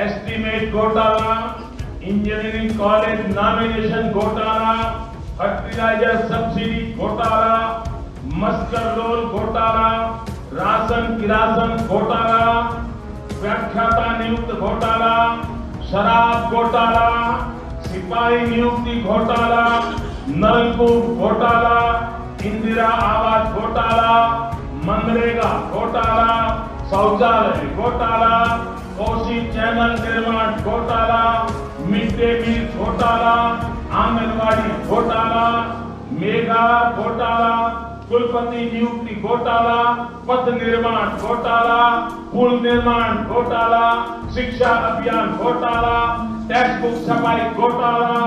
Estimate घोटाला, engineering college nomination घोटाला, fertiliser subsidy घोटाला, मस्टर रोल घोटाला, राशन किरासन घोटाला, व्याख्याता नियुक्त घोटाला, शराब घोटाला, सिपाही नियुक्ति घोटाला, नलकूप घोटाला, इंदिरा आवास घोटाला, मनरेगा घोटाला, शौचालय घोटाला, कोसी चैनल निर्माण घोटाला, मिड डे मील घोटाला, आंगनबाड़ी घोटाला, मेगा घोटाला, कुलपति नियुक्ति घोटाला, पथ निर्माण घोटाला, पुल निर्माण घोटाला, शिक्षा अभियान घोटाला, टेक्स्ट बुक छपाई घोटाला,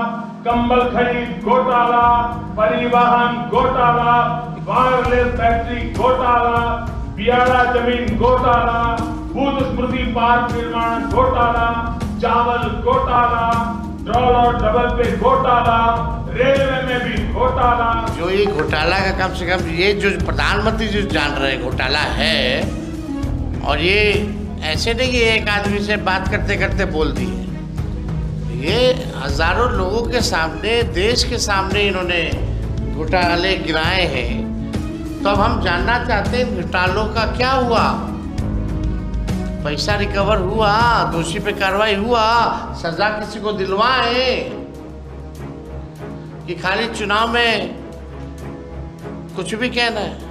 कंबल खरीद घोटाला, परिवहन घोटाला, वायरलेस बैटरी घोटाला, बियाड़ा जमीन घोटाला, बुद्ध स्मृति पार्क निर्माण घोटाला, चावल घोटाला, ड्रॉल और डबल पे घोटाला, रेलवे में भी घोटाला। जो ये घोटाला का कम से कम ये जो प्रधानमंत्री जो जान रहे घोटाला है, और ये ऐसे नहीं कि एक आदमी से बात करते करते बोल दिए, ये हजारों लोगों के सामने, देश के सामने इन्होंने घोटाले गिराए हैं। तो अब हम जानना चाहते हैं घोटालों का क्या हुआ, पैसा रिकवर हुआ, दोषी पे कार्रवाई हुआ, सजा किसी को दिलवाए कि खाली चुनाव में कुछ भी कहना है।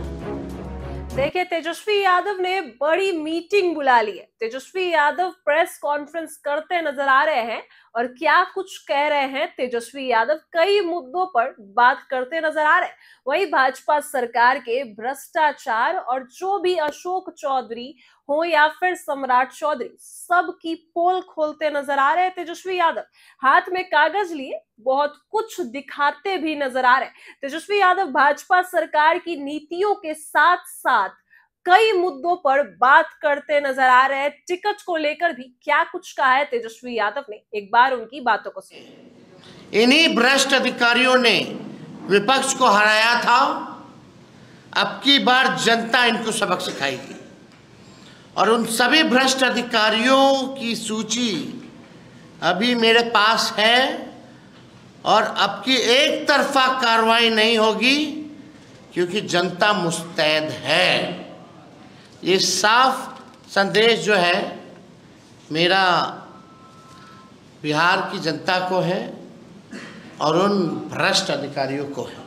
देखिए, तेजस्वी यादव ने बड़ी मीटिंग बुला ली है। तेजस्वी यादव प्रेस कॉन्फ्रेंस करते नजर आ रहे हैं और क्या कुछ कह रहे हैं तेजस्वी यादव, कई मुद्दों पर बात करते नजर आ रहे हैं। वही भाजपा सरकार के भ्रष्टाचार और जो भी अशोक चौधरी हो या फिर सम्राट चौधरी, सबकी पोल खोलते नजर आ रहे हैं तेजस्वी यादव। हाथ में कागज लिए बहुत कुछ दिखाते भी नजर आ रहे हैं तेजस्वी यादव। भाजपा सरकार की नीतियों के साथ साथ कई मुद्दों पर बात करते नजर आ रहे हैं। टिकट को लेकर भी क्या कुछ कहा है तेजस्वी यादव ने, एक बार उनकी बातों को सुनिए। इन्हीं भ्रष्ट अधिकारियों ने विपक्ष को हराया था, अब की बार जनता इनको सबक सिखाएगी। और उन सभी भ्रष्ट अधिकारियों की सूची अभी मेरे पास है, और अब की एक तरफा कार्रवाई नहीं होगी, क्योंकि जनता मुस्तैद है। ये साफ संदेश जो है मेरा बिहार की जनता को है और उन भ्रष्ट अधिकारियों को है।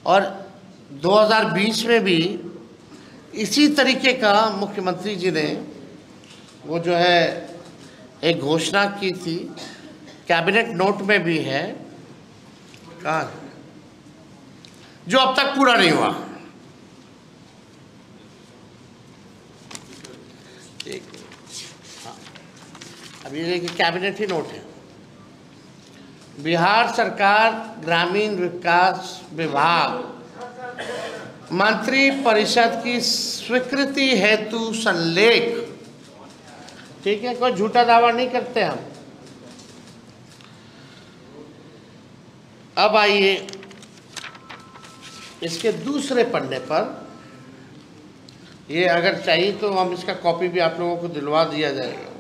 और 2020 में भी इसी तरीके का मुख्यमंत्री जी ने वो जो है एक घोषणा की थी, कैबिनेट नोट में भी है, कहाँ जो अब तक पूरा नहीं हुआ। अभी देखिए कैबिनेट ही नोट है। बिहार सरकार ग्रामीण विकास विभाग मंत्री परिषद की स्वीकृति हेतु संलेख, ठीक है, कोई झूठा दावा नहीं करते हम। अब आइए इसके दूसरे पन्ने पर, ये अगर चाहिए तो हम इसका कॉपी भी आप लोगों को दिलवा दिया जाएगा।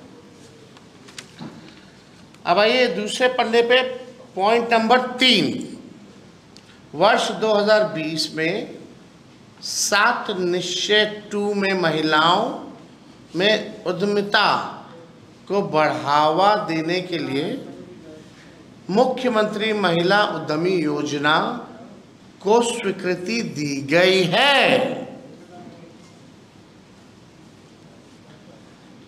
अब आइए दूसरे पन्ने पे पॉइंट नंबर 3, वर्ष 2020 में 7 निश्चय 2 में महिलाओं में उद्यमिता को बढ़ावा देने के लिए मुख्यमंत्री महिला उद्यमी योजना को स्वीकृति दी गई है।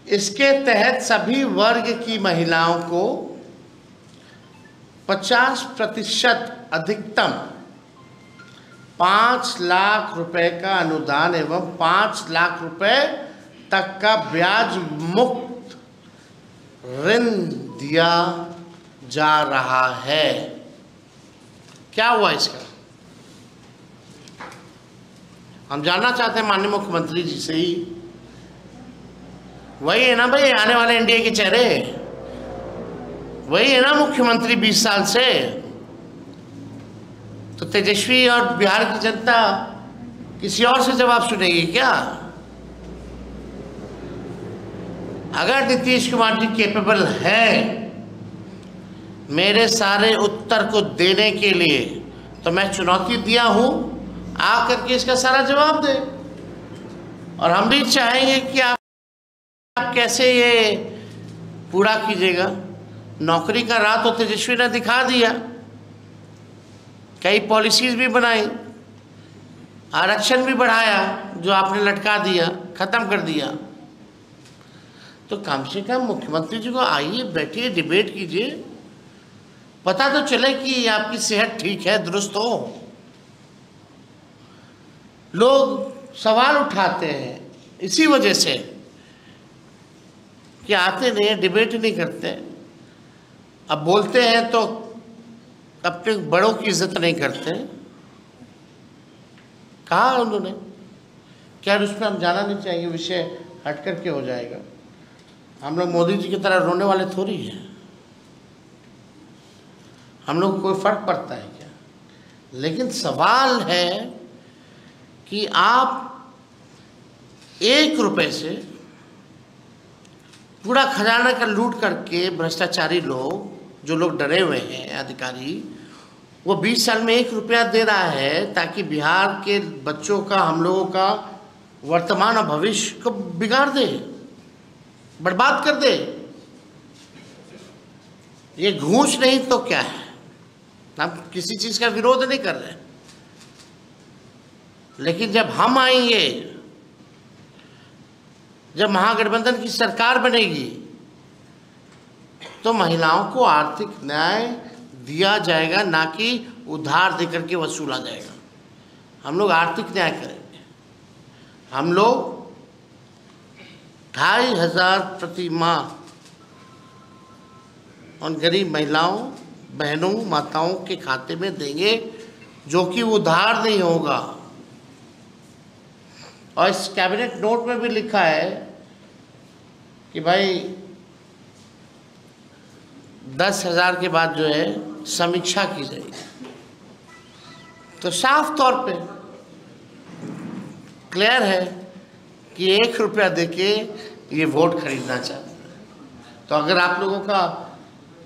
इसके तहत सभी वर्ग की महिलाओं को 50% अधिकतम 5 लाख रुपए का अनुदान एवं 5 लाख रुपए तक का ब्याज मुक्त ऋण दिया जा रहा है। क्या हुआ इसका, हम जानना चाहते हैं माननीय मुख्यमंत्री जी से ही। वही है ना भाई आने वाले एनडीए के चेहरे, वही है ना मुख्यमंत्री 20 साल से। तो तेजस्वी और बिहार की जनता किसी और से जवाब सुनेगी क्या? अगर नीतीश कुमार जी कैपेबल है मेरे सारे उत्तर को देने के लिए, तो मैं चुनौती दिया हूं, आकर के इसका सारा जवाब दे। और हम भी चाहेंगे कि आप कैसे ये पूरा कीजिएगा। नौकरी का राह तो तेजस्वी ने दिखा दिया, कई पॉलिसीज भी बनाई, आरक्षण भी बढ़ाया जो आपने लटका दिया, खत्म कर दिया। तो कम से कम मुख्यमंत्री जी को आइए, बैठिए, डिबेट कीजिए, पता तो चले कि आपकी सेहत ठीक है, दुरुस्त हो। लोग सवाल उठाते हैं इसी वजह से कि आते नहीं, डिबेट नहीं करते। अब बोलते हैं तो अपने बड़ों की इज्जत नहीं करते। कहा उन्होंने, क्या उस पर हम जाना नहीं चाहिए, विषय हट करके हो जाएगा। हम लोग मोदी जी की तरह रोने वाले थोड़ी हैं। हम लोग को कोई फर्क पड़ता है क्या? लेकिन सवाल है कि आप 1 रुपए से पूरा खजाना का लूट करके भ्रष्टाचारी लोग, जो लोग डरे हुए हैं अधिकारी, वो 20 साल में 1 रुपया दे रहा है ताकि बिहार के बच्चों का, हम लोगों का वर्तमान और भविष्य को बिगाड़ दे, बर्बाद कर दे। ये घूस नहीं तो क्या है? हम किसी चीज का विरोध नहीं कर रहे, लेकिन जब हम आएंगे, जब महागठबंधन की सरकार बनेगी, तो महिलाओं को आर्थिक न्याय दिया जाएगा, ना कि उधार देकर के वसूला जाएगा। हम लोग आर्थिक न्याय करेंगे। हम लोग 2500 प्रति माह उन गरीब महिलाओं, बहनों, माताओं के खाते में देंगे, जो कि उधार नहीं होगा। और इस कैबिनेट नोट में भी लिखा है कि भाई 10,000 के बाद जो है समीक्षा की जाएगी। तो साफ तौर पे क्लियर है कि 1 रुपया देके ये वोट खरीदना चाहते हैं। तो अगर आप लोगों का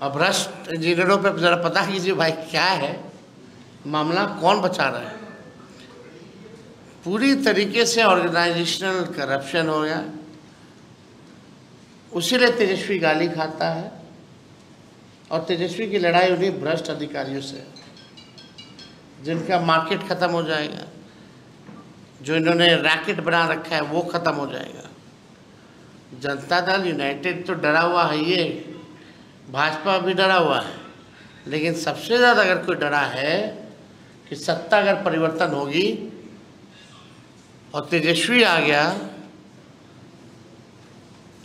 भ्रष्ट इंजीनियरों पे ज़रा पता कीजिए भाई क्या है मामला, कौन बचा रहा है। पूरी तरीके से ऑर्गेनाइजेशनल करप्शन हो गया। उसीलिए तेजस्वी गाली खाता है, और तेजस्वी की लड़ाई उन्हीं भ्रष्ट अधिकारियों से है, जिनका मार्केट ख़त्म हो जाएगा, जो इन्होंने रैकेट बना रखा है वो ख़त्म हो जाएगा। जनता दल यूनाइटेड तो डरा हुआ है, ये भाजपा भी डरा हुआ है, लेकिन सबसे ज़्यादा अगर कोई डरा है कि सत्ता अगर परिवर्तन होगी और तेजस्वी आ गया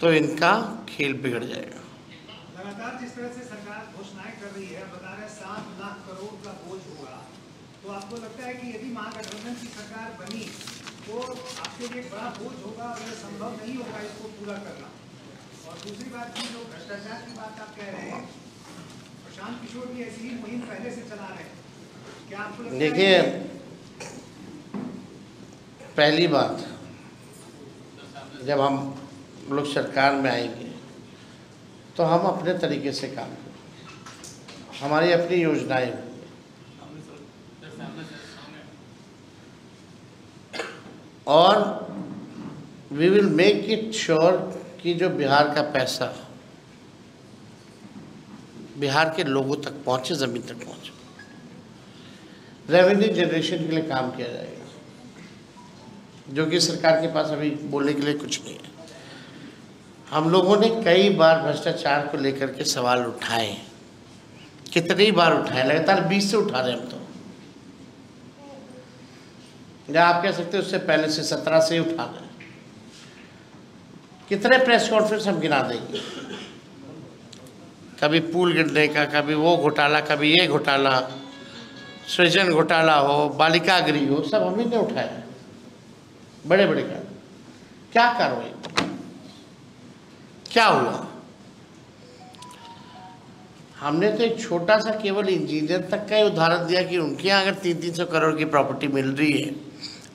तो इनका खेल बिगड़ जाएगा। लगातार जिस तरह से सरकार घोषणाएं कर रही है, बता रहे 7 लाख करोड़ का बोझ होगा, तो आपको लगता है कि यदि महागठबंधन की सरकार बनी तो आपके लिए बड़ा बोझ होगा और यह संभव नहीं होगा इसको पूरा करना? और दूसरी बात की, जो भ्रष्टाचार की बात आप कह रहे हैं, प्रशांत किशोर भी ऐसी ही मुहिम पहले से चला रहे हैं, क्या आपको लगता है? देखिए, पहली बात, जब हम लोग सरकार में आएंगे तो हम अपने तरीके से काम करेंगे, हमारी अपनी योजनाएं होंगी, और we will make it sure कि जो बिहार का पैसा बिहार के लोगों तक पहुंचे, ज़मीन तक पहुंचे। रेवेन्यू जनरेशन के लिए काम किया जाएगा, जो कि सरकार के पास अभी बोलने के लिए कुछ नहीं है। हम लोगों ने कई बार भ्रष्टाचार को लेकर के सवाल उठाए, कितनी बार उठाए, लगातार 20 से उठा रहे हम तो, या आप कह सकते हैं उससे पहले से 17 से ही उठा रहे। कितने प्रेस कॉन्फ्रेंस हम गिना देंगे, कभी पुल गिरने का, कभी वो घोटाला, कभी ये घोटाला, सृजन घोटाला हो, बालिका गृह हो, सब हम ही ने उठाया, बड़े बड़े का। क्या कार्रवाई, क्या हुआ? हमने तो एक छोटा सा केवल इंजीनियर तक का ही उदाहरण दिया कि उनके यहाँ अगर 300-300 करोड़ की प्रॉपर्टी मिल रही है,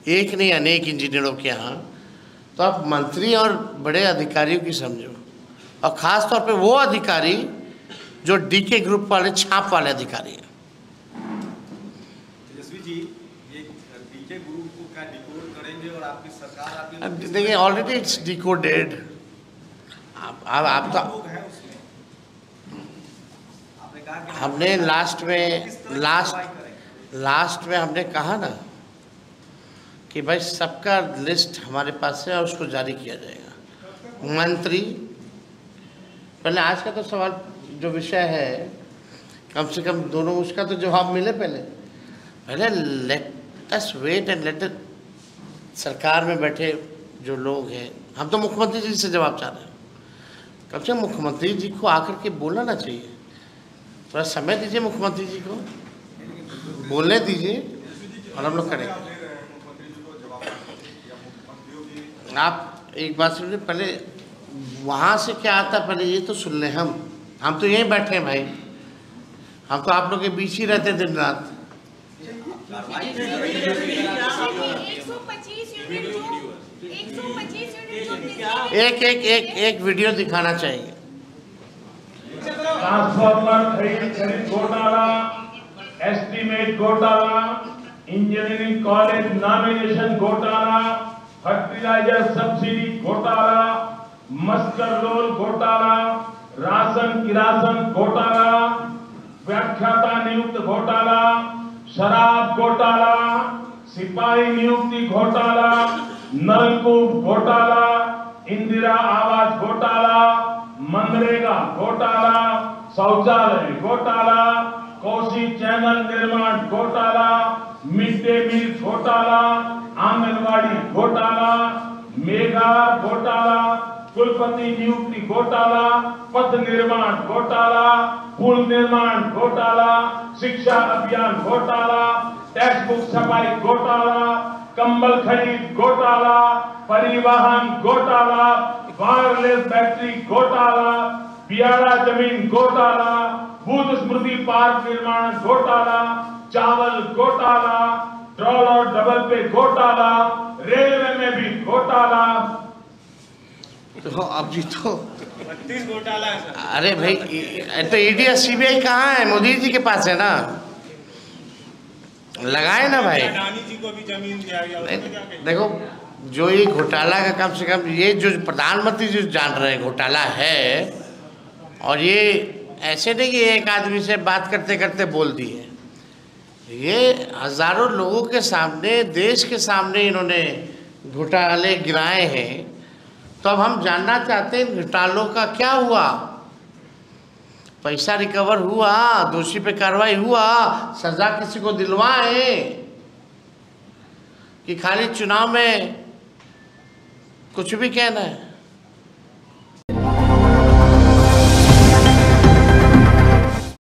एक नहीं अनेक इंजीनियरों के यहाँ, तो आप मंत्री और बड़े अधिकारियों की समझो। और ख़ास तौर पे वो अधिकारी जो डीके ग्रुप वाले छाप वाले अधिकारी हैं। तेजस्वी जी, ये डीके ग्रुप को क्या डिकोड करेंगे और आपकी सरकार आपकी देखिए ऑलरेडी इट्स डिकोडेड। आप तो लोग हैं उसमें, आपने कहा कि हमने लास्ट में हमने कहा ना कि भाई सबका लिस्ट हमारे पास है और उसको जारी किया जाएगा। मंत्री पहले आज का तो सवाल जो विषय है कम से कम दोनों उसका तो जवाब मिले। पहले let us wait and let सरकार में बैठे जो लोग हैं, हम तो मुख्यमंत्री जी से जवाब चाह रहे हैं। कम से कम मुख्यमंत्री जी को आकर के बोलना चाहिए। थोड़ा समय दीजिए मुख्यमंत्री जी को, बोलने दीजिए और हम लोग करेंगे। आप एक बात सुनिए, पहले वहाँ से क्या आता पहले ये तो सुन लें। हम तो यहीं बैठे हैं भाई, हम तो आप लोग के बीच ही रहते दिन रात। 125 एक वीडियो दिखाना चाहिए। ट्रांसफार्मर खरीद घोटाला, एस्टीमेट घोटाला, इंजीनियरिंग कॉलेज नॉमिनेशन घोटाला, फर्टिलाइजर सब्सिडी घोटाला, मस्कर रोल घोटाला, राशन किरासन घोटाला, व्याख्याता नियुक्त घोटाला, शराब घोटाला, सिपाही नियुक्ति घोटाला, नलकूप घोटाला, इंदिरा आवास घोटाला, मनरेगा घोटाला, शौचालय घोटाला, कोसी चैनल निर्माण घोटाला, मिड डे मील घोटाला, आंगनबाड़ी घोटाला, मेगा घोटाला, कुलपति नियुक्ति घोटाला, पथ निर्माण घोटाला, पुल निर्माण घोटाला, शिक्षा अभियान घोटाला, टेक्स्ट बुक छपाई घोटाला, कंबल खरीद घोटाला, परिवहन घोटाला, वायरलेस बैटरी घोटाला, बियाड़ा जमीन घोटाला, बुद्ध स्मृति पार्क निर्माण घोटाला, चावल घोटाला, ट्रोल और डबल पे घोटाला, रेलवे में भी घोटाला। तो अब जी तो 32 घोटाला है सर। अरे भाई तो ईडी और सीबीआई कहाँ है? मोदी जी के पास है ना, लगाए ना भाई। अडानी जी को भी जमीन दिया गया, उसमें क्या कहेंगे? देखो जो ये घोटाला का कम से कम ये जो प्रधानमंत्री जो जान रहे हैं घोटाला है, और ये ऐसे नहीं कि एक आदमी से बात करते करते बोल दिए, ये हजारों लोगों के सामने देश के सामने इन्होंने घोटाले गिराए हैं। तो अब हम जानना चाहते हैं घोटालों का क्या हुआ, पैसा रिकवर हुआ, दोषी पे कार्रवाई हुआ, सजा किसी को दिलवाए कि खाली चुनाव में कुछ भी कहना है।